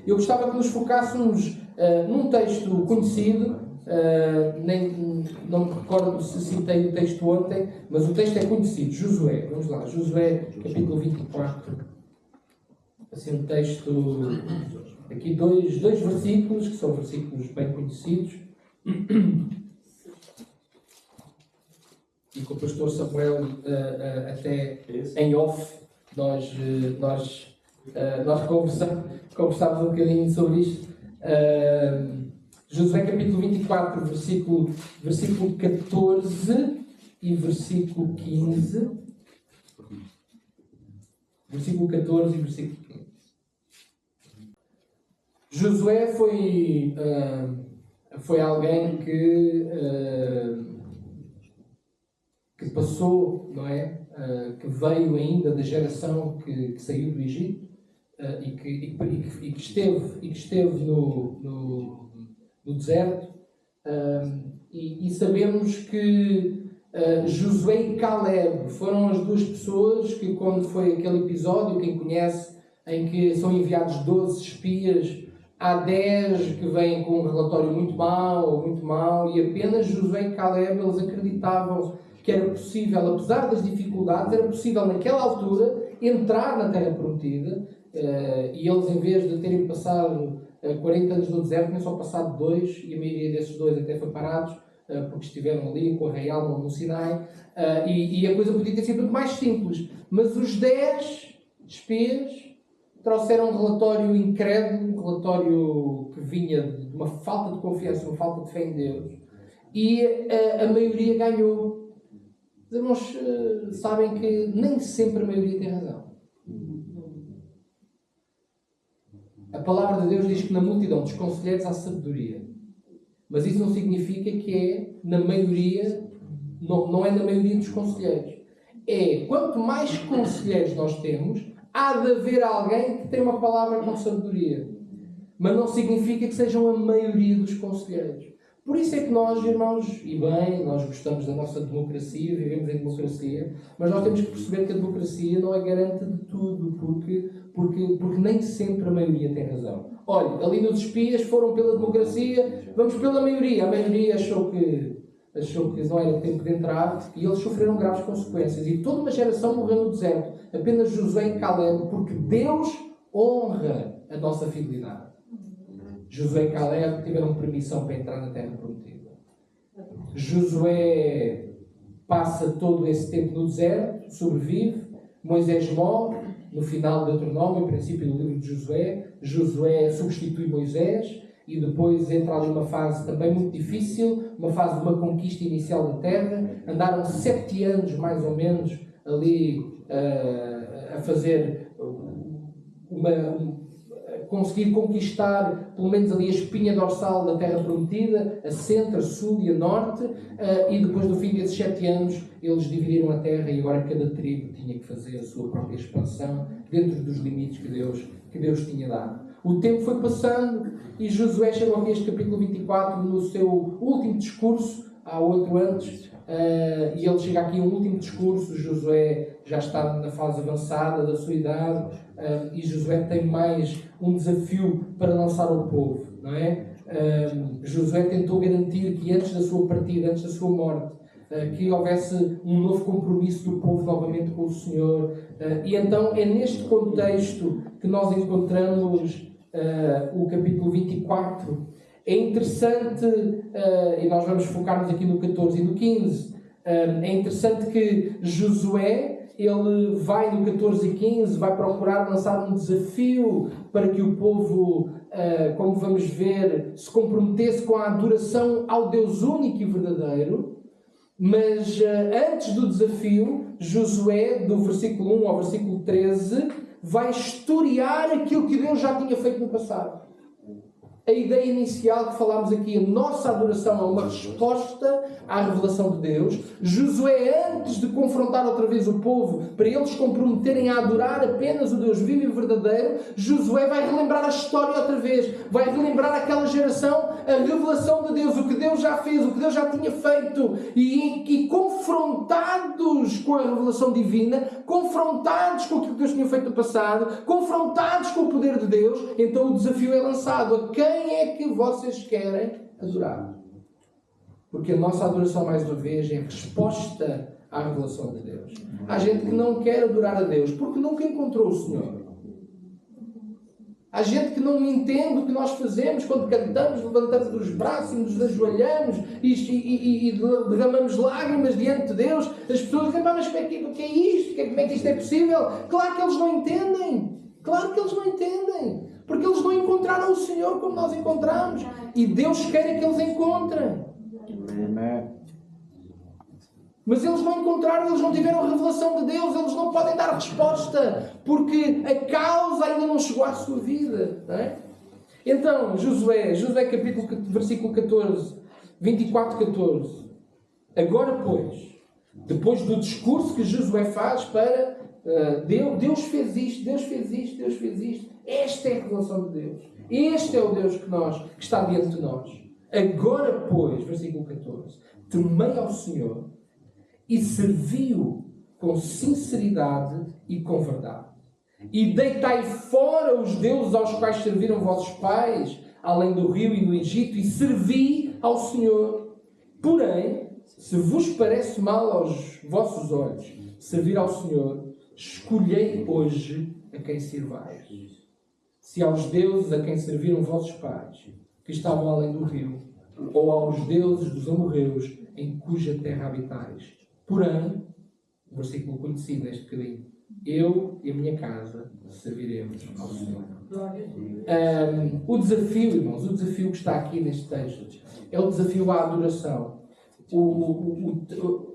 Eu gostava que nos focássemos num texto conhecido, não me recordo se citei o texto ontem, mas o texto é conhecido, Josué. Vamos lá, Josué, capítulo 24. Assim, um texto, aqui dois versículos, que são versículos bem conhecidos. E com o pastor Samuel, até em off, nós conversámos um bocadinho sobre isto. Josué capítulo 24, versículo 14 e versículo 15. Versículo 14 e versículo 15. Josué foi alguém que passou, não é? Que veio ainda da geração que saiu do Egito e que esteve no deserto. E sabemos que Josué e Caleb foram as duas pessoas que, quando foi aquele episódio, quem conhece, em que são enviados 12 espias, há 10 que vêm com um relatório muito mau, e apenas Josué e Caleb, eles acreditavam que era possível, apesar das dificuldades, era possível naquela altura entrar na Terra Prometida, e eles, em vez de terem passado 40 anos no deserto, nem só passado 2, e a maioria desses 2 até foi parados, porque estiveram ali com a Arraial no Sinai, e a coisa podia ter sido muito mais simples. Mas os 10 espias trouxeram um relatório incrédulo, um relatório que vinha de uma falta de confiança, uma falta de fé em Deus, e a maioria ganhou. Os irmãos sabem que nem sempre a maioria tem razão. A palavra de Deus diz que na multidão dos conselheiros há sabedoria. Mas isso não significa que é na maioria, não é na maioria dos conselheiros. É, quanto mais conselheiros nós temos, há de haver alguém que tem uma palavra com sabedoria. Mas não significa que sejam a maioria dos conselheiros. Por isso é que nós, irmãos, e bem, nós gostamos da nossa democracia, vivemos em democracia, mas nós temos que perceber que a democracia não é garante de tudo, porque nem sempre a maioria tem razão. Olha, ali nos espias foram pela democracia, vamos pela maioria. A maioria achou que não era tempo de entrar e eles sofreram graves consequências. E toda uma geração morreu no deserto. Apenas Josué e Caleb, porque Deus honra a nossa fidelidade. Josué e Caleb tiveram permissão para entrar na Terra Prometida. Josué passa todo esse tempo no deserto, sobrevive. Moisés morre no final do Deuteronômio, no princípio do livro de Josué. Josué substitui Moisés e depois entra ali uma fase também muito difícil, uma fase de uma conquista inicial da terra. Andaram 7 anos, mais ou menos, ali a fazer conseguir conquistar pelo menos ali a espinha dorsal da Terra Prometida, a centro, a sul e a norte, e depois do fim desses 7 anos eles dividiram a terra e agora cada tribo tinha que fazer a sua própria expansão dentro dos limites que Deus tinha dado. O tempo foi passando e Josué chegou aqui a este capítulo 24 no seu último discurso, há 8 anos, e ele chega aqui a um último discurso. Josué já está na fase avançada da sua idade, e Josué tem mais um desafio para lançar ao povo, não é? Josué tentou garantir que antes da sua partida, antes da sua morte, que houvesse um novo compromisso do povo novamente com o Senhor, e então é neste contexto que nós encontramos o capítulo 24. É interessante, e nós vamos focar-nos aqui no 14 e no 15, é interessante que Josué, ele vai no 14 e 15, vai procurar lançar um desafio para que o povo, como vamos ver, se comprometesse com a adoração ao Deus único e verdadeiro. Mas antes do desafio, Josué, do versículo 1 ao versículo 13, vai historiar aquilo que Deus já tinha feito no passado. a ideia inicial que falámos aqui, a nossa adoração é uma resposta à revelação de Deus. Josué, antes de confrontar outra vez o povo, para eles comprometerem a adorar apenas o Deus vivo e verdadeiro, Josué vai relembrar a história outra vez, vai relembrar aquela geração, a revelação de Deus, o que Deus já fez, o que Deus já tinha feito, e confrontados com a revelação divina, confrontados com aquilo que Deus tinha feito no passado, confrontados com o poder de Deus, então o desafio é lançado: a quem é que vocês querem adorar? Porque a nossa adoração, mais uma vez, é a resposta à revelação de Deus. Há gente que não quer adorar a Deus porque nunca encontrou o Senhor. Há gente que não entende o que nós fazemos quando cantamos, levantamos os braços e nos ajoelhamos e derramamos lágrimas diante de Deus. As pessoas dizem: mas como é que é isto? Como é que isto é possível? Claro que eles não entendem. Claro que eles não entendem. Porque eles não encontraram o Senhor como nós encontramos. E Deus quer que eles encontrem. Mas eles não encontraram, eles não tiveram a revelação de Deus, eles não podem dar resposta, porque a causa ainda não chegou à sua vida. Não é? Então, Josué versículo 14, 24-14. Agora, pois, depois do discurso que Josué faz para Deus fez isto, Deus fez isto, Deus fez isto. Esta é a revelação de Deus. Este é o Deus que está diante de nós. Agora, pois, versículo 14, temei ao Senhor e servi-o com sinceridade e com verdade. E deitai fora os deuses aos quais serviram vossos pais, além do rio e do Egito, e servi ao Senhor. Porém, se vos parece mal aos vossos olhos servir ao Senhor, escolhei hoje a quem sirvais. Se aos deuses a quem serviram vossos pais, que estavam além do rio, ou aos deuses dos amorreus, em cuja terra habitais. Porém, o versículo conhecido neste bocadinho: eu e a minha casa serviremos ao Senhor. O desafio, irmãos, o desafio que está aqui neste texto é o desafio à adoração.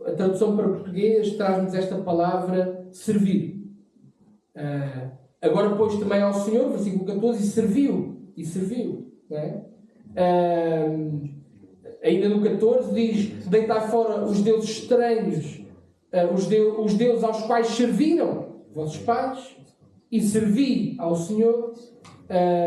A tradução para português traz-nos esta palavra servir. Agora, pois, também ao Senhor, versículo 14, e serviu. Não é? Ainda no 14 diz: deitar fora os deuses estranhos, os deuses aos quais serviram vossos pais, e servi ao Senhor.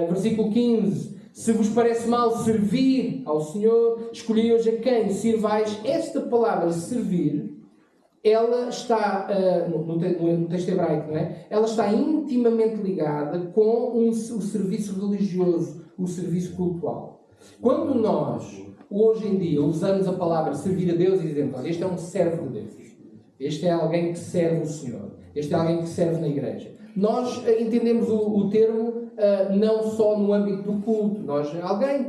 Versículo 15: se vos parece mal servir ao Senhor, escolhi hoje a quem sirvais. Esta palavra servir, ela está no texto hebraico, não é? Ela está intimamente ligada com o serviço religioso, o serviço cultual. Quando nós, hoje em dia, usamos a palavra servir a Deus e dizemos: olha, este é um servo de Deus, este é alguém que serve o Senhor, este é alguém que serve na igreja, nós entendemos o termo não só no âmbito do culto. Alguém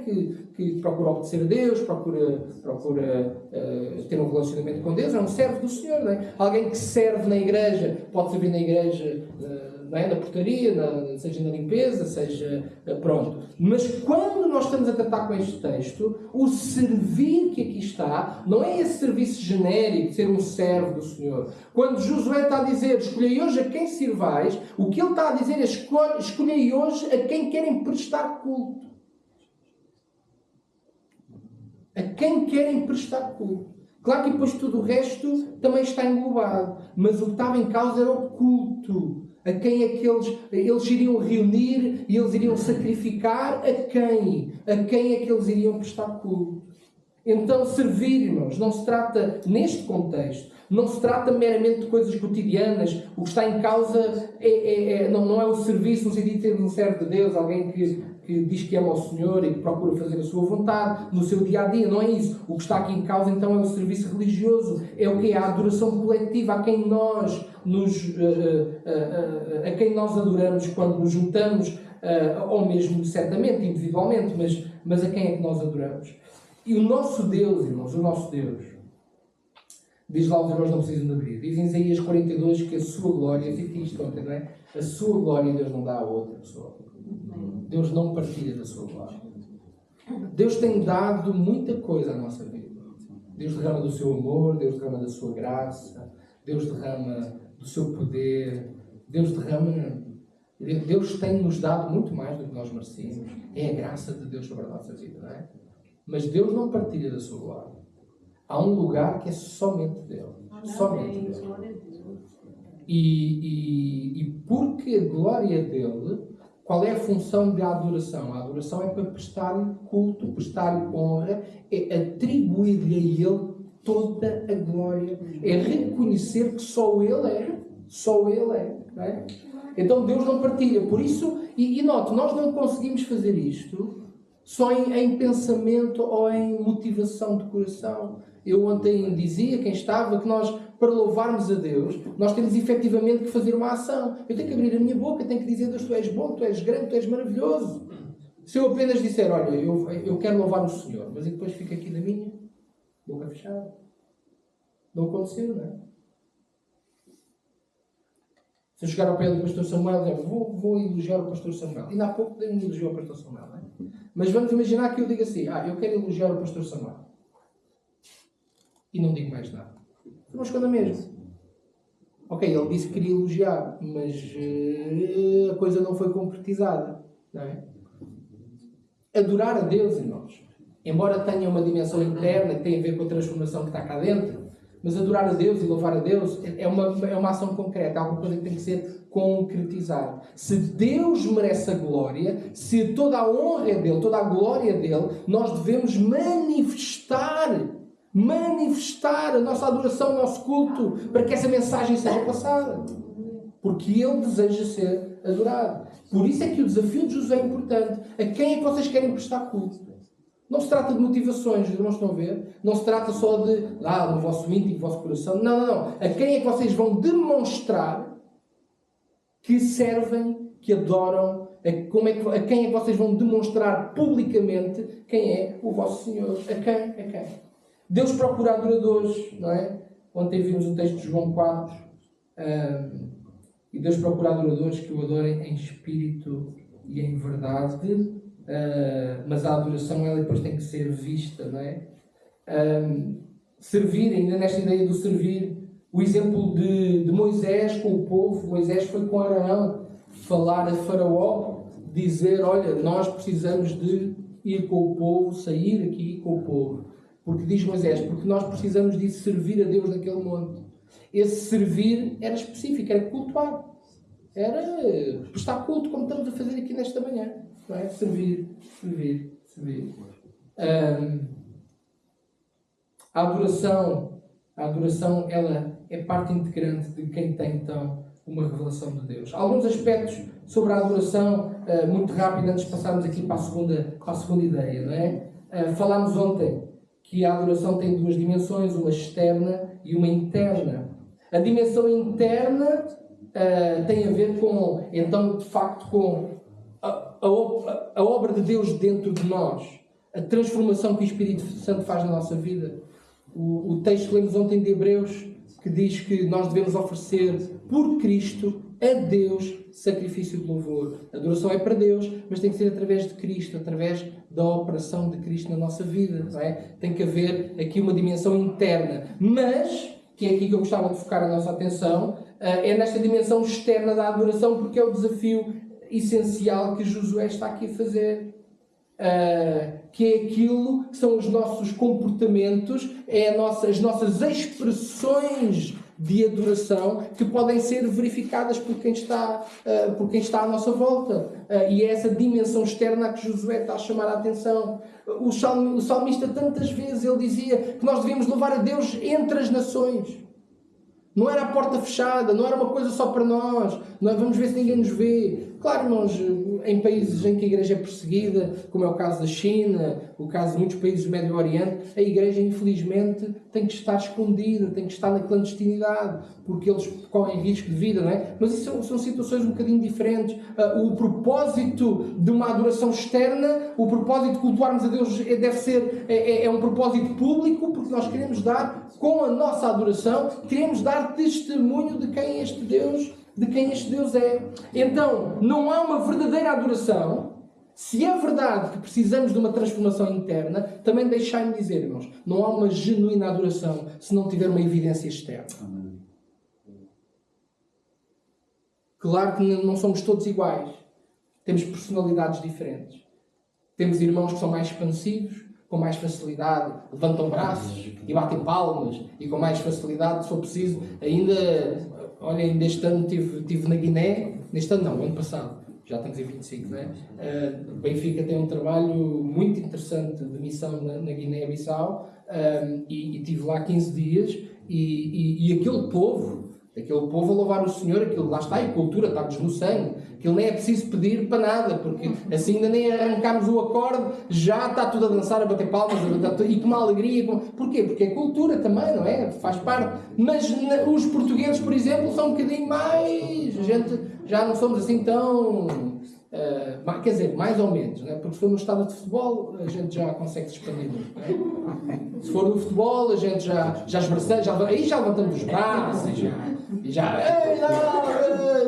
que procura obedecer a Deus, procura ter um relacionamento com Deus, é um servo do Senhor. Não é? Alguém que serve na igreja, pode servir na igreja, não é? Na portaria, seja na limpeza, seja pronto. Mas quando nós estamos a tratar com este texto, o servir que aqui está não é esse serviço genérico de ser um servo do Senhor. Quando Josué está a dizer: escolhei hoje a quem sirvais, o que ele está a dizer é: escolhei hoje a quem querem prestar culto. A quem querem prestar culto. Claro que depois tudo o resto também está englobado, mas o que estava em causa era o culto. A quem é que eles iriam reunir e eles iriam sacrificar? A quem? A quem é que eles iriam prestar culto? Então, servir, irmãos, não se trata, neste contexto, não se trata meramente de coisas cotidianas. O que está em causa não é o serviço no sentido de ser um servo de Deus, alguém que diz que ama o Senhor e que procura fazer a sua vontade no seu dia-a-dia. Não é isso. O que está aqui em causa, então, é o serviço religioso. É o que é a adoração coletiva, a quem nós a quem nós adoramos quando nos juntamos, ou mesmo, certamente, individualmente, mas a quem é que nós adoramos? E o nosso Deus, irmãos, o nosso Deus, diz lá, os irmãos não precisam de abrir, diz em Isaías 42 que a sua glória, eu disse isto ontem, não é? A sua glória Deus não dá a outra pessoa. Deus não partilha da sua glória. Deus tem dado muita coisa à nossa vida. Deus derrama do seu amor, Deus derrama da sua graça, Deus derrama do seu poder, Deus derrama Deus tem-nos dado muito mais do que nós merecemos. É a graça de Deus sobre a nossa vida, não é? Mas Deus não partilha da sua glória. Há um lugar que é somente dele. Somente dele. E porque a glória dele, qual é a função da adoração? A adoração é para prestar-lhe culto, prestar-lhe honra, é atribuir-lhe a ele toda a glória, é reconhecer que só ele é. Não é? Então Deus não partilha. Por isso, e note, nós não conseguimos fazer isto só em pensamento ou em motivação de coração. Eu ontem dizia, quem estava, que nós, para louvarmos a Deus, nós temos efetivamente que fazer uma ação. Eu tenho que abrir a minha boca, tenho que dizer: Deus, tu és bom, tu és grande, tu és maravilhoso. Se eu apenas disser: olha, eu quero louvar o Senhor, mas depois fico aqui na minha boca fechada, não aconteceu, não é? Se eu chegar ao pé do pastor Samuel e dizer: vou elogiar o pastor Samuel. Ainda há pouco dei-me elogiar o pastor Samuel, não é? Mas vamos imaginar que eu digo assim: eu quero elogiar o pastor Samuel. E não digo mais nada. Vamos esconder mesmo. Ok, ele disse que queria elogiar, mas a coisa não foi concretizada, não é? Adorar a Deus em nós, embora tenha uma dimensão interna que tem a ver com a transformação que está cá dentro, mas adorar a Deus e louvar a Deus é uma ação concreta, é alguma coisa que tem que ser concretizada. Se Deus merece a glória, se toda a honra é dele, toda a glória é dele, nós devemos manifestar a nossa adoração, o nosso culto, para que essa mensagem seja passada. Porque ele deseja ser adorado. Por isso é que o desafio de Josué é importante. A quem é que vocês querem prestar culto? Não se trata de motivações, não estão a ver? Não se trata só de, no vosso íntimo, no vosso coração. Não. A quem é que vocês vão demonstrar que servem, que adoram? A quem é que vocês vão demonstrar publicamente quem é o vosso Senhor? A quem? Deus procura adoradores, não é? Ontem vimos um texto de João 4. E Deus procura adoradores que o adorem em espírito e em verdade. Mas a adoração, ela depois tem que ser vista, não é? Servir, ainda nesta ideia do servir, o exemplo de Moisés com o povo. Moisés foi com Arão falar a Faraó, dizer: olha, nós precisamos de ir com o povo, sair aqui com o povo. Porque diz Moisés, porque nós precisamos de servir a Deus naquele monte. Esse servir era específico, era cultuar. Era prestar culto, como estamos a fazer aqui nesta manhã. Não é? Servir. A adoração, ela é parte integrante de quem tem, então, uma revelação de Deus. Alguns aspectos sobre a adoração, muito rápido, antes de passarmos aqui para a segunda ideia, não é? Falámos ontem que a adoração tem duas dimensões, uma externa e uma interna. A dimensão interna tem a ver com, então, de facto, com a obra de Deus dentro de nós, a transformação que o Espírito Santo faz na nossa vida. O texto que lemos ontem de Hebreus, que diz que nós devemos oferecer por Cristo a Deus sacrifício de louvor. A adoração é para Deus, mas tem que ser através de Cristo, através da operação de Cristo na nossa vida, não é? Tem que haver aqui uma dimensão interna, mas, que é aqui que eu gostava de focar a nossa atenção, é nesta dimensão externa da adoração, porque é o desafio essencial que Josué está aqui a fazer. Que é aquilo que são os nossos comportamentos, as nossas expressões de adoração que podem ser verificadas por quem está à nossa volta. E é essa dimensão externa a que Josué está a chamar a atenção. O salmista, tantas vezes, ele dizia que nós devíamos louvar a Deus entre as nações. Não era a porta fechada, não era uma coisa só para nós. Não vamos ver se ninguém nos vê. Claro, nós, em países em que a igreja é perseguida, como é o caso da China, o caso de muitos países do Médio Oriente, a igreja, infelizmente, tem que estar escondida, tem que estar na clandestinidade, porque eles correm risco de vida, não é? Mas isso são situações um bocadinho diferentes. O propósito de uma adoração externa, o propósito de cultuarmos a Deus deve ser, é um propósito público, porque nós queremos dar, com a nossa adoração, queremos dar testemunho de quem este Deus é. Então, não há uma verdadeira adoração. Se é verdade que precisamos de uma transformação interna, também deixai-me dizer, irmãos, não há uma genuína adoração se não tiver uma evidência externa. Claro que não somos todos iguais. Temos personalidades diferentes. Temos irmãos que são mais expansivos, com mais facilidade, levantam braços e batem palmas, e com mais facilidade, se for preciso, ainda este ano estive na Guiné, neste ano não, o ano passado, já estamos em 25, não é? O Benfica tem um trabalho muito interessante de missão na Guiné-Bissau, e estive lá 15 dias, e aquele povo a louvar o Senhor, aquilo lá está, e cultura, está-nos no sangue, aquilo nem é preciso pedir para nada, porque assim ainda nem arrancámos o acorde, já está tudo a dançar, a bater palmas, e com uma alegria. Porquê? Porque é cultura também, não é? Faz parte. Mas os portugueses, por exemplo, são um bocadinho mais... A gente já não somos assim tão... quer dizer, mais ou menos, não é? Porque se for no estádio de futebol, a gente já consegue se expandir muito, não é? Se for no futebol, a gente já esbraçamos, aí já levantamos os braços,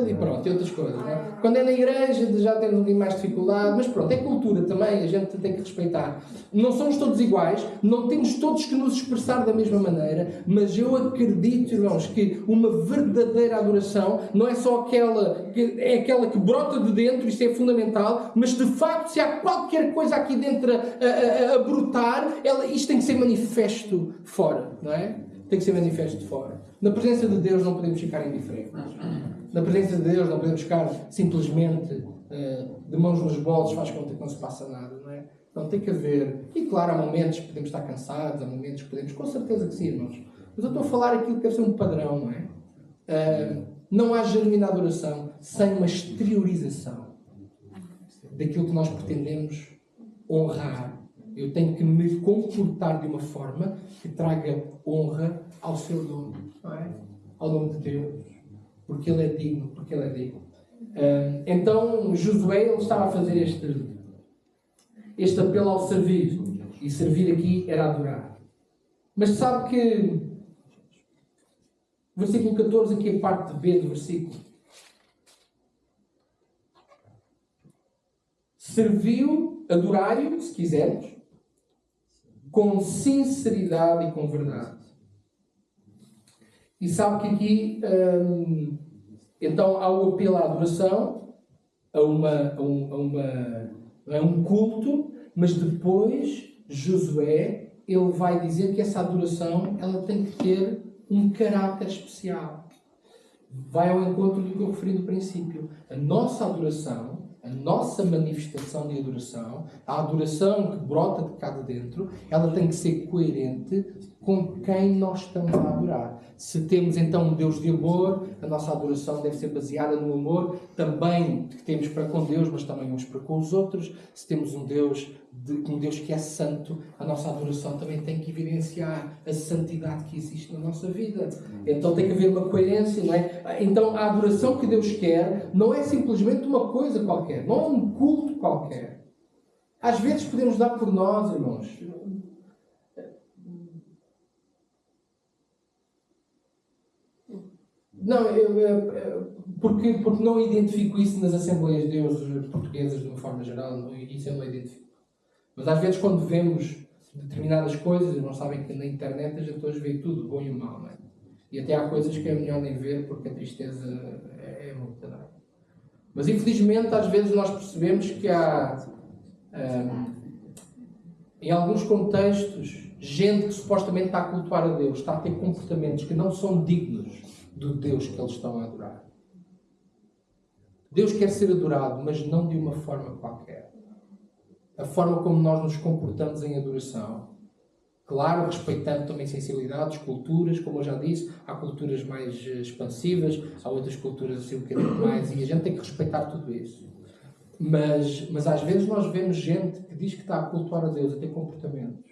e pronto, e outras coisas, não é? Quando é na igreja já temos um bocadinho mais dificuldade, mas pronto, é cultura também, a gente tem que respeitar. Não somos todos iguais, não temos todos que nos expressar da mesma maneira, mas eu acredito, irmãos, que uma verdadeira adoração não é só aquela que brota de dentro, isso é fundamental, mas de facto, se há qualquer coisa aqui dentro a brotar, isto tem que ser manifesto fora, não é? Tem que ser manifesto fora. Na presença de Deus não podemos ficar indiferentes. Na presença de Deus não podemos ficar simplesmente de mãos nos bolsos, faz conta que não se passa nada, não é? Não, tem que haver. E claro, há momentos que podemos estar cansados, há momentos que podemos, com certeza que sim, irmãos. Mas eu estou a falar aquilo que deve ser um padrão, não é? Não há genuína adoração sem uma exteriorização daquilo que nós pretendemos honrar. Eu tenho que me comportar de uma forma que traga honra ao seu nome, não é? Ao nome de Deus. Porque Ele é digno, porque Ele é digno. Então, Josué, ele estava a fazer este apelo ao servir. E servir aqui era adorar. Mas sabe que versículo 14, aqui é a parte B do versículo. Serviu, adorai-o, se quisermos, com sinceridade e com verdade. E sabe que aqui, então, há o apelo à adoração, a um culto, mas depois, Josué, ele vai dizer que essa adoração, ela tem que ter um caráter especial. Vai ao encontro do que eu referi no princípio. A nossa adoração, a nossa manifestação de adoração, a adoração que brota de cá de dentro, ela tem que ser coerente com quem nós estamos a adorar. Se temos então um Deus de amor, a nossa adoração deve ser baseada no amor também que temos para com Deus, mas também uns para com os outros. Se temos um Deus que é santo, a nossa adoração também tem que evidenciar a santidade que existe na nossa vida. Então tem que haver uma coerência, não é? Então a adoração que Deus quer não é simplesmente uma coisa qualquer, não é um culto qualquer. Às vezes podemos dar por nós, irmãos. Não, porque não identifico isso nas Assembleias de Deus portuguesas de uma forma geral, isso eu não identifico. Mas às vezes quando vemos determinadas coisas, não sabem que na internet a gente hoje vê tudo, bom e o mal, não é? E até há coisas que é melhor nem ver porque a tristeza é muito grande. Mas infelizmente às vezes nós percebemos que há, em alguns contextos, gente que supostamente está a cultuar a Deus, está a ter comportamentos que não são dignos do Deus que eles estão a adorar. Deus quer ser adorado, mas não de uma forma qualquer. A forma como nós nos comportamos em adoração. Claro, respeitando também sensibilidades, culturas, como eu já disse, há culturas mais expansivas, há outras culturas assim um bocadinho mais, e a gente tem que respeitar tudo isso. Mas às vezes nós vemos gente que diz que está a cultuar a Deus, a ter comportamentos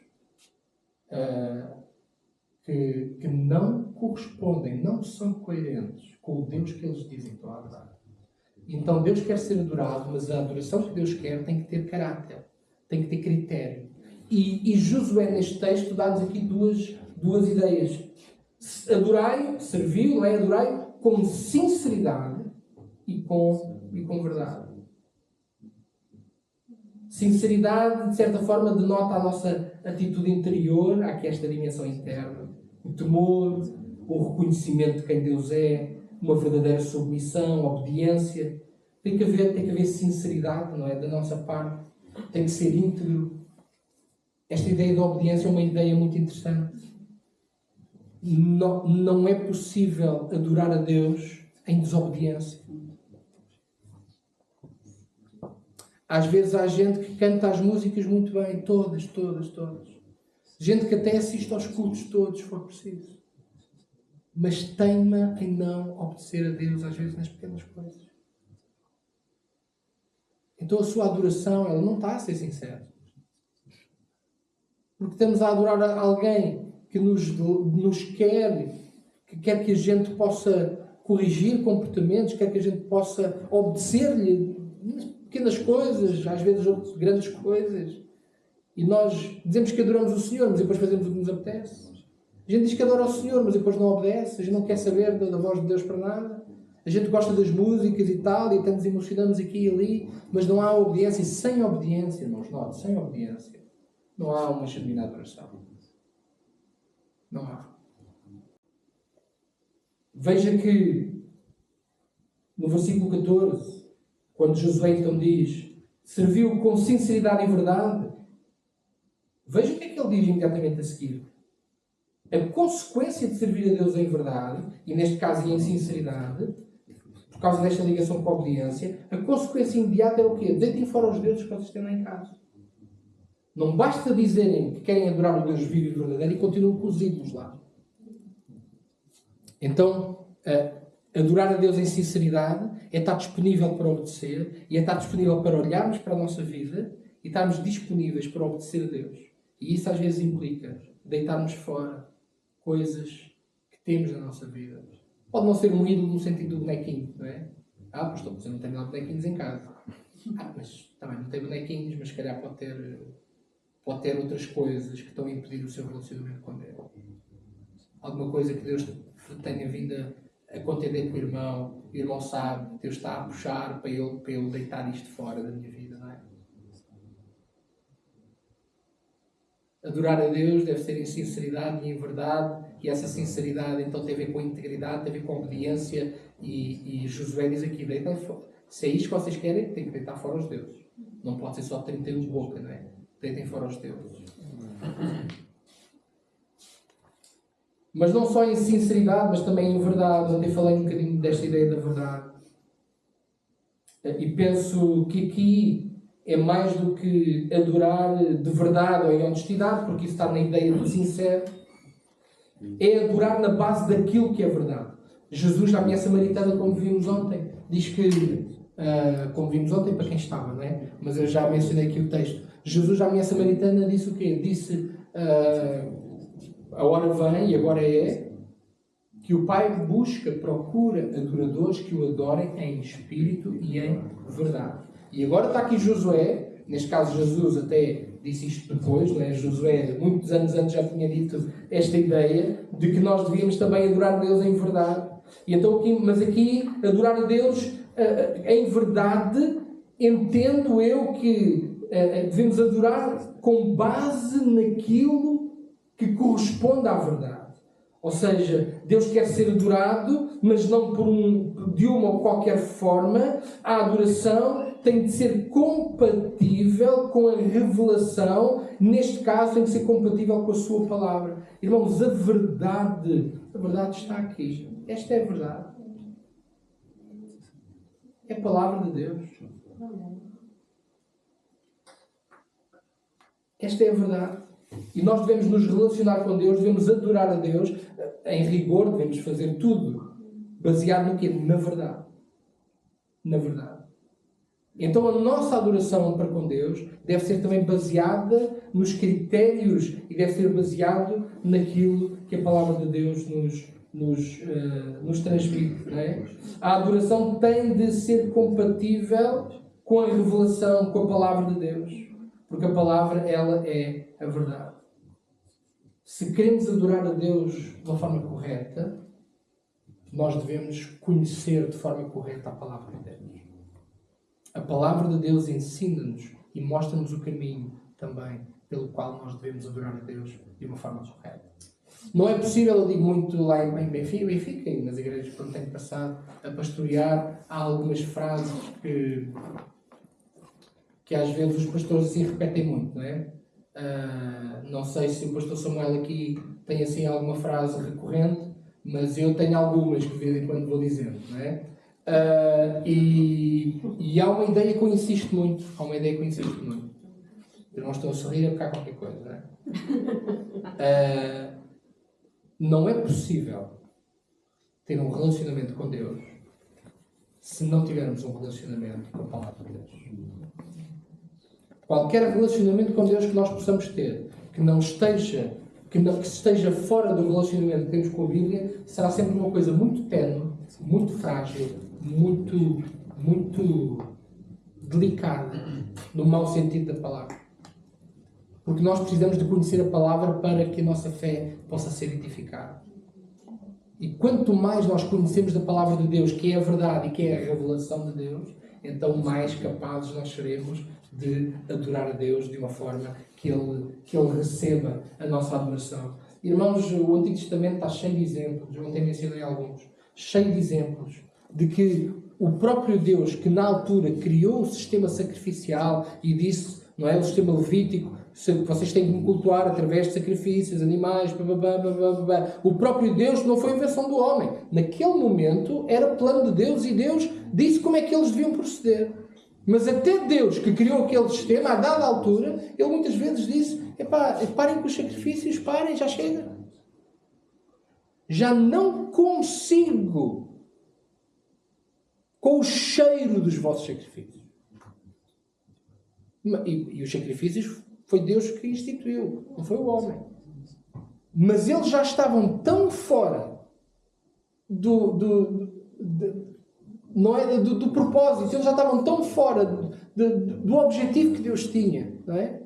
que não correspondem, não são coerentes com o Deus que eles dizem que estão a adorar. Então Deus quer ser adorado, mas a adoração que Deus quer tem que ter caráter, tem que ter critério. E Josué, neste texto, dá-nos aqui duas ideias. Adorai, serviu, não é? Adorai com sinceridade e com verdade. Sinceridade, de certa forma, denota a nossa atitude interior, há aqui esta dimensão interna. O temor, o reconhecimento de quem Deus é, uma verdadeira submissão, obediência. Tem que haver sinceridade, não é? Da nossa parte. Tem que ser íntegro. Esta ideia de obediência é uma ideia muito interessante. Não é possível adorar a Deus em desobediência. Às vezes há gente que canta as músicas muito bem, todas. Gente que até assiste aos cultos todos, se for preciso. Mas teima em não obedecer a Deus, às vezes nas pequenas coisas. Então a sua adoração, ela não está a ser sincera. Porque estamos a adorar alguém que nos quer, que quer que a gente possa corrigir comportamentos, quer que a gente possa obedecer-lhe nas pequenas coisas, às vezes grandes coisas. E nós dizemos que adoramos o Senhor, mas depois fazemos o que nos apetece. A gente diz que adora o Senhor, mas depois não obedece. A gente não quer saber da voz de Deus para nada. A gente gosta das músicas e tal, e até nos emocionamos aqui e ali, mas não há obediência. E sem obediência, irmãos, note, sem obediência, não há uma genuína adoração. Não há. Veja que no versículo 14, quando Josué então diz: serviu com sinceridade e verdade. Veja o que é que ele diz imediatamente a seguir. A consequência de servir a Deus em verdade, e neste caso em sinceridade, por causa desta ligação com a obediência, a consequência imediata é o quê? Deitem fora os deuses que vocês têm lá em casa. Não basta dizerem que querem adorar o Deus vivo e verdadeiro e continuam com os ídolos lá. Então, adorar a Deus em sinceridade é estar disponível para obedecer e é estar disponível para olharmos para a nossa vida e estarmos disponíveis para obedecer a Deus. E isso às vezes implica deitarmos fora coisas que temos na nossa vida. Pode não ser um ídolo no sentido do bonequinho, não é? Pastor, mas eu não tenho lá bonequinhos em casa. Mas também não tem bonequinhos, mas se calhar pode ter outras coisas que estão a impedir o seu relacionamento com Deus. Alguma coisa que Deus tenha vindo a contender com o irmão sabe, Deus está a puxar para ele deitar isto fora da minha vida, não é? Adorar a Deus deve ser em sinceridade e em verdade, e essa sinceridade então tem a ver com a integridade, tem a ver com a obediência, e Josué diz aqui: deitem fora. Se é isto que vocês querem, tem que deitar fora os deuses. Não pode ser só 31 de boca, não é? Deitem fora os deuses. Mas não só em sinceridade, mas também em verdade. Ontem falei um bocadinho desta ideia da verdade. E penso que aqui é mais do que adorar de verdade ou em honestidade, porque isso está na ideia do sincero. É adorar na base daquilo que é verdade. Jesus, na mulher samaritana, como vimos ontem, diz que, como vimos ontem para quem estava, não é? Mas eu já mencionei aqui o texto. Jesus, à mulher samaritana, disse o quê? Disse: a hora vem, e agora é, que o Pai procura adoradores que o adorem em espírito e em verdade. E agora está aqui Josué, neste caso Jesus até disse isto depois, não é? Josué, muitos anos antes, já tinha dito esta ideia de que nós devíamos também adorar a Deus em verdade. E então aqui adorar a Deus em verdade, entendo eu que devemos adorar com base naquilo que corresponde à verdade. Ou seja, Deus quer ser adorado, mas não de uma ou qualquer forma. A adoração tem de ser compatível com a revelação. Neste caso, tem de ser compatível com a sua palavra. Irmãos, a verdade está aqui. Esta é a verdade. É a palavra de Deus. Esta é a verdade. E nós devemos nos relacionar com Deus, devemos adorar a Deus, em rigor, devemos fazer tudo baseado no quê? Na verdade. Na verdade. Então a nossa adoração para com Deus deve ser também baseada nos critérios e deve ser baseado naquilo que a palavra de Deus nos transmite. Não é? A adoração tem de ser compatível com a revelação, com a palavra de Deus. Porque a palavra, ela é a verdade. Se queremos adorar a Deus de uma forma correta, nós devemos conhecer de forma correta a palavra de Deus. A palavra de Deus ensina-nos e mostra-nos o caminho também pelo qual nós devemos adorar a Deus de uma forma correta. Não é possível, eu digo muito lá em Benfica e nas igrejas por onde tenho passado a pastorear, há algumas frases que às vezes os pastores assim repetem muito, não é? Não sei se o pastor Samuel aqui tem assim alguma frase recorrente, mas eu tenho algumas que de vez em quando vou dizendo, não é? E há uma ideia que eu insisto muito, Eu não estou a sorrir, é porque há qualquer coisa, não é? Não é possível ter um relacionamento com Deus se não tivermos um relacionamento com a Palavra de Deus. Qualquer relacionamento com Deus que nós possamos ter, que esteja fora do relacionamento que temos com a Bíblia, será sempre uma coisa muito ténue, muito frágil, muito delicada, no mau sentido da palavra. Porque nós precisamos de conhecer a palavra para que a nossa fé possa ser edificada. E quanto mais nós conhecemos da palavra de Deus, que é a verdade e que é a revelação de Deus, então mais capazes nós seremos de adorar a Deus de uma forma que Ele receba a nossa adoração. Irmãos, o Antigo Testamento está cheio de exemplos, eu ontem mencionei alguns, cheio de exemplos de que o próprio Deus, que na altura criou o sistema sacrificial e disse, não é, o sistema levítico, vocês têm que me cultuar através de sacrifícios, animais, o próprio Deus não foi invenção do homem. Naquele momento era plano de Deus e Deus disse como é que eles deviam proceder. Mas até Deus, que criou aquele sistema, a dada altura, Ele muitas vezes disse, parem com os sacrifícios, parem, já chega. Já não consigo com o cheiro dos vossos sacrifícios. E os sacrifícios foi Deus que instituiu, não foi o homem. Mas eles já estavam tão fora do propósito, eles já estavam tão fora do objetivo que Deus tinha, não é?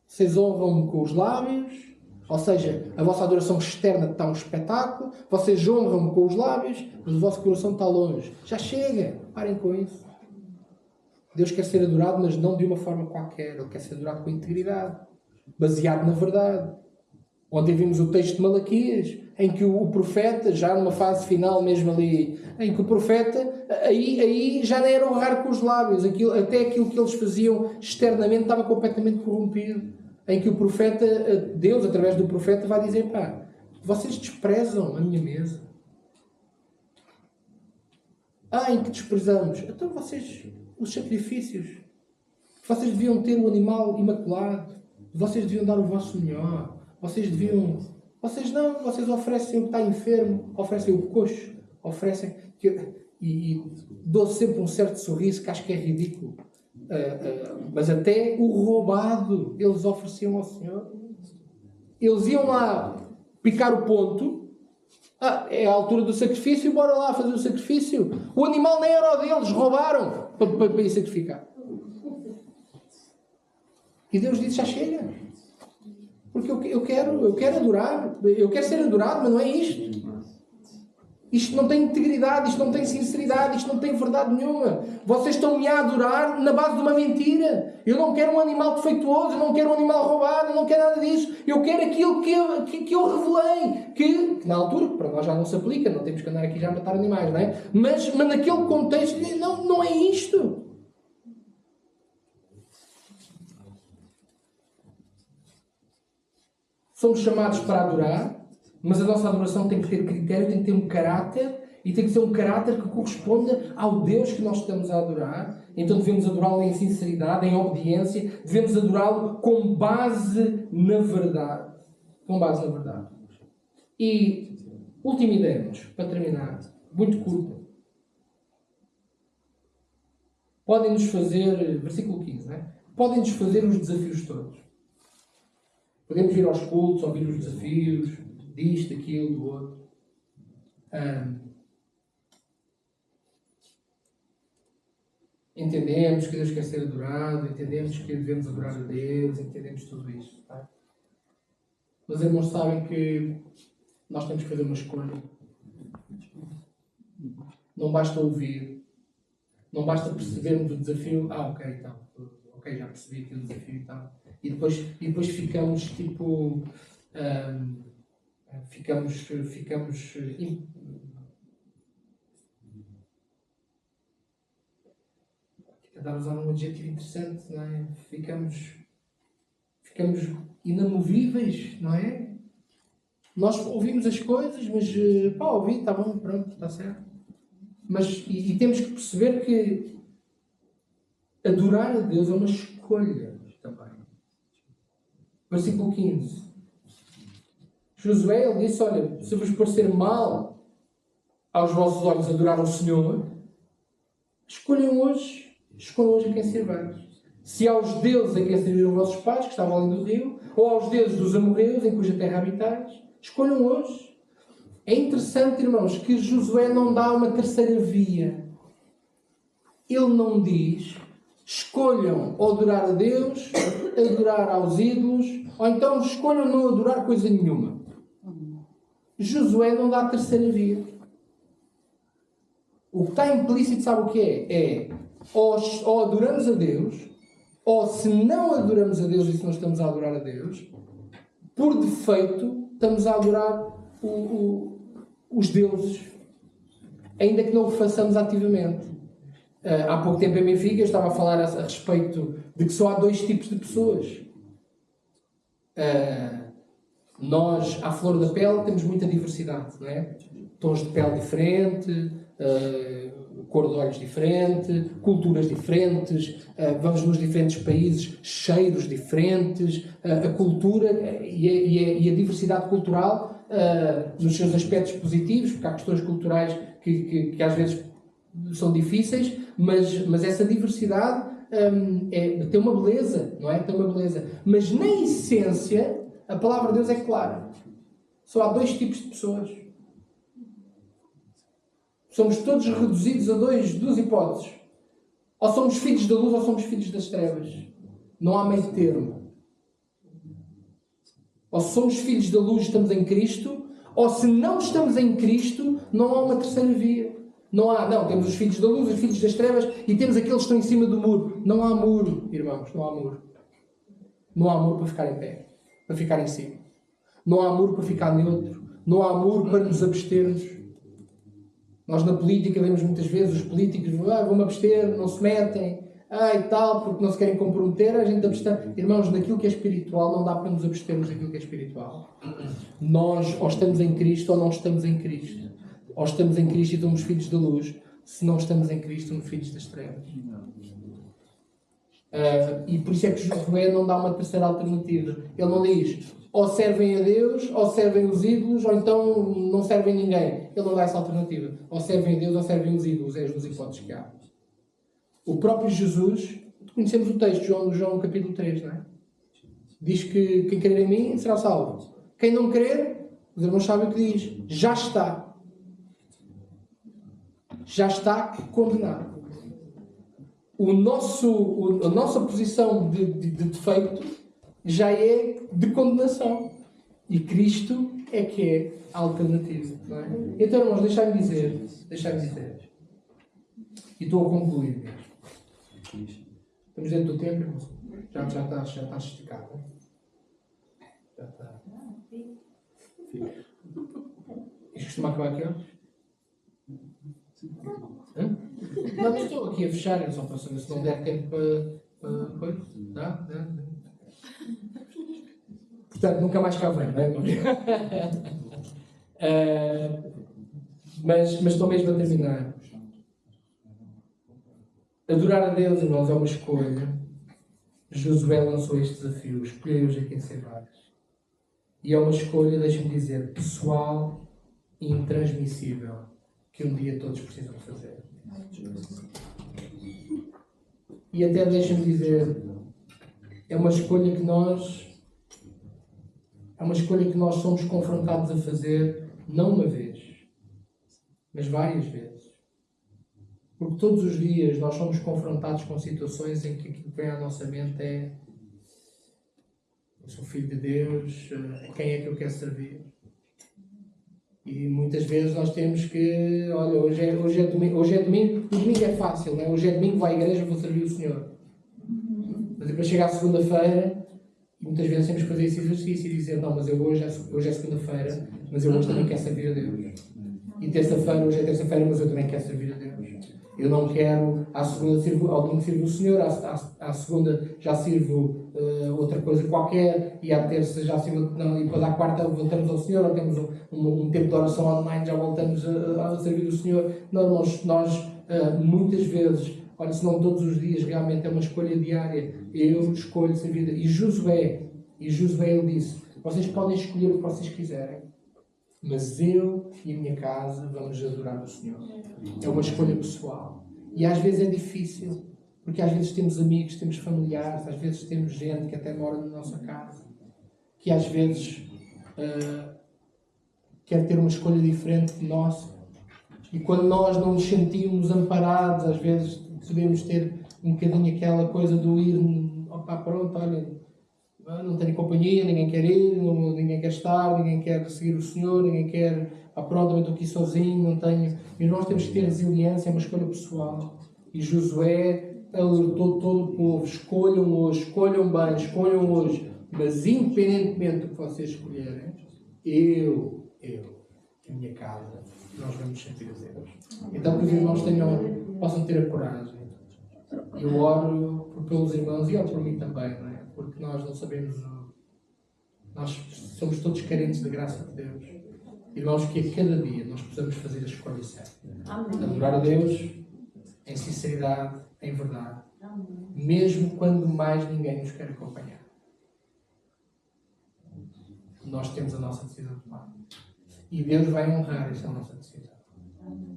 Vocês honram-me com os lábios, ou seja, a vossa adoração externa está um espetáculo, vocês honram-me com os lábios, mas o vosso coração está longe. Já chega, parem com isso. Deus quer ser adorado, mas não de uma forma qualquer. Ele quer ser adorado com integridade, baseado na verdade. Ontem vimos o texto de Malaquias, em que o profeta, já numa fase final mesmo ali, em que o profeta, aí já não era honrar com os lábios, até aquilo que eles faziam externamente estava completamente corrompido. Em que o profeta, Deus, através do profeta, vai dizer, vocês desprezam a minha mesa. Em que desprezamos? Então vocês, os sacrifícios, vocês deviam ter o animal imaculado, vocês deviam dar o vosso melhor, vocês oferecem o que está enfermo, oferecem o coxo, oferecem, e dou sempre um certo sorriso que acho que é ridículo, mas até o roubado eles ofereciam ao Senhor. Eles iam lá picar o ponto, é a altura do sacrifício, bora lá fazer o sacrifício. O animal nem era o deles, roubaram para ir sacrificar. E Deus disse, já chega. Porque eu quero adorar, eu quero ser adorado, mas não é isto. Isto não tem integridade, isto não tem sinceridade, isto não tem verdade nenhuma. Vocês estão-me a adorar na base de uma mentira. Eu não quero um animal defeituoso, eu não quero um animal roubado, eu não quero nada disso. Eu quero aquilo que eu revelei. Que na altura, para nós já não se aplica, não temos que andar aqui já a matar animais, não é? Mas naquele contexto, não é isto. Somos chamados para adorar, mas a nossa adoração tem que ter critério, tem que ter um caráter, e tem que ser um caráter que corresponda ao Deus que nós estamos a adorar. Então devemos adorá-lo em sinceridade, em obediência, devemos adorá-lo com base na verdade. Com base na verdade. E, última ideia, para terminar, muito curta. Podem-nos fazer, versículo 15, não é? Podem-nos fazer os desafios todos. Podemos vir aos cultos, ouvir os desafios, disto, daquilo, do outro. Entendemos que Deus quer ser adorado, entendemos que devemos adorar a Deus, entendemos tudo isto. Tá? Mas irmãos, sabem que nós temos que fazer uma escolha. Não basta ouvir, não basta percebermos o desafio. Ok, já percebi aqui o desafio e tal. E depois ficamos tipo ficamos tentar usar um adjetivo interessante, não é? Ficamos inamovíveis, não é? Nós ouvimos as coisas, mas ouvi, está bom, pronto, está certo. Mas, e temos que perceber que adorar a Deus é uma escolha também. Versículo 15. Josué, ele disse, olha, se vos parecer mal aos vossos olhos adorar ao Senhor, escolham hoje a quem servais. Se aos deuses a quem serviram os vossos pais, que estavam além do rio, ou aos deuses dos amorreus, em cuja terra habitais, escolham hoje. É interessante, irmãos, que Josué não dá uma terceira via. Ele não diz, escolham ou adorar a Deus, adorar aos ídolos, ou então escolham não adorar coisa nenhuma. Josué não dá a terceira via. O que está implícito, sabe o que é? Ou adoramos a Deus, ou se não adoramos a Deus e se não estamos a adorar a Deus, por defeito estamos a adorar os deuses, ainda que não o façamos ativamente. Há pouco tempo em Benfica eu estava a falar a respeito de que só há dois tipos de pessoas. Nós, à flor da pele, temos muita diversidade, não é? Tons de pele diferente, cor de olhos diferente, culturas diferentes, vamos nos diferentes países, cheiros diferentes, a cultura e a diversidade cultural nos seus aspectos positivos, porque há questões culturais que às vezes são difíceis, mas essa diversidade tem uma beleza, não é? Tem uma beleza. Mas na essência, a palavra de Deus é clara. Só há dois tipos de pessoas. Somos todos reduzidos a duas hipóteses. Ou somos filhos da luz ou somos filhos das trevas. Não há meio termo. Ou somos filhos da luz e estamos em Cristo, ou se não estamos em Cristo, não há uma terceira via. Não, temos os filhos da luz, os filhos das trevas e temos aqueles que estão em cima do muro. Não há muro, irmãos, não há muro. Não há muro para ficar em pé, para ficar em cima. Não há muro para ficar neutro. Não há muro para nos abstermos. Nós na política vemos muitas vezes os políticos vão-me abster, não se metem, e tal, porque não se querem comprometer, a gente abstém. Irmãos, naquilo que é espiritual não dá para nos abstermos daquilo que é espiritual. Nós ou estamos em Cristo ou não estamos em Cristo. Ou estamos em Cristo e somos filhos da luz. Se não estamos em Cristo, somos filhos das trevas. E por isso é que Josué não dá uma terceira alternativa. Ele não diz ou servem a Deus, ou servem os ídolos, ou então não servem ninguém. Ele não dá essa alternativa. Ou servem a Deus ou servem os ídolos. É as duas hipóteses que há. O próprio Jesus, conhecemos o texto, João capítulo 3, não é? Diz que quem crer em mim será salvo. Quem não crer, os irmãos sabem o que diz. Já está. Já está condenado. A nossa posição de defeito já é de condenação. E Cristo é que é a alternativa. Não é? Então, irmãos, deixai-me dizer. E estou a concluir mesmo. Estamos dentro do tempo, irmãos? Já está esticado. Não? Já está. Isto costuma acabar aqui, ó? Não, mas estou aqui a fechar, só para saber se não der tempo para coisa. Dá? Portanto, nunca mais cá vem, não é? Mas estou mesmo a terminar. Adorar a Deus, irmãos, é uma escolha. Josué lançou este desafio: escolhei-os a quem servais. E é uma escolha, deixem-me dizer, pessoal e intransmissível, que um dia todos precisam fazer. E até deixem-me dizer, é uma escolha que nós somos confrontados a fazer não uma vez, mas várias vezes. Porque todos os dias nós somos confrontados com situações em que aquilo que vem à nossa mente é: eu sou filho de Deus, a quem é que eu quero servir? E muitas vezes nós temos que, olha, hoje é domingo, o domingo é fácil, não é? Hoje é domingo, vai à igreja, vou servir o Senhor. Mas depois chega à segunda-feira Muitas vezes temos que fazer esse exercício e dizer, não, mas eu hoje é segunda-feira, mas eu hoje também quero servir a Deus. E terça-feira, hoje é terça-feira, mas eu também quero servir a Deus. Eu não quero, à segunda ao domingo sirvo o Senhor, à segunda já sirvo outra coisa qualquer, e à terça já sirvo, não, e depois à quarta voltamos ao Senhor, ou temos um tempo de oração online, já voltamos a servir o Senhor. Não, nós muitas vezes, olha, se não todos os dias, realmente é uma escolha diária. Eu escolho servir. E Josué ele disse, vocês podem escolher o que vocês quiserem, mas eu e a minha casa vamos adorar o Senhor. É uma escolha pessoal. E às vezes é difícil, porque às vezes temos amigos, temos familiares, às vezes temos gente que até mora na nossa casa, que às vezes quer ter uma escolha diferente de nossa. E quando nós não nos sentimos amparados, às vezes podemos ter um bocadinho aquela coisa do ir, opá, pronto, olha, não tenho companhia, ninguém quer ir, ninguém quer estar, ninguém quer seguir o Senhor, ninguém quer, pronto, eu estou aqui sozinho, não tenho. E nós temos que ter resiliência, é uma escolha pessoal. E Josué alertou todo o povo, escolham hoje, escolham bem, escolham hoje, mas independentemente do que vocês escolherem, eu, a minha casa, nós vamos sentir a Deus. Então que os irmãos possam ter a coragem. Eu oro pelos irmãos e oro por mim também, não é? Porque nós não sabemos, nós somos todos carentes da graça de Deus. Irmãos, que a cada dia nós possamos fazer a escolha certa. Adorar a Deus em sinceridade, em verdade. Mesmo quando mais ninguém nos quer acompanhar. Nós temos a nossa decisão tomada. E Deus vai honrar essa nossa decisão.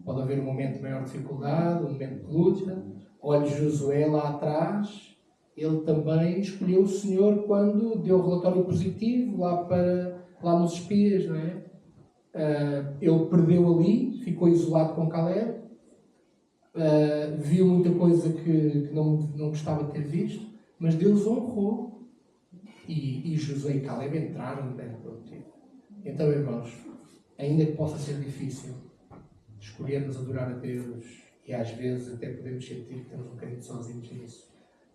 Pode haver um momento de maior dificuldade, um momento de luta. Olha Josué lá atrás, ele também escolheu o Senhor quando deu o relatório positivo lá nos espias, não é? Ele perdeu ali, ficou isolado com Caleb, viu muita coisa que não gostava de ter visto, mas Deus honrou. E Josué e Caleb entraram no terra prometida. Então, irmãos, ainda que possa ser difícil escolhermos adorar a Deus, e às vezes até podemos sentir que estamos um bocadinho sozinhos nisso,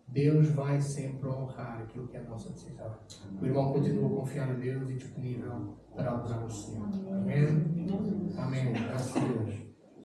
Deus vai sempre honrar aquilo que é a nossa decisão. O irmão continua a confiar a Deus e disponível para adorar o Senhor. Amém? Amém. Graças a Deus.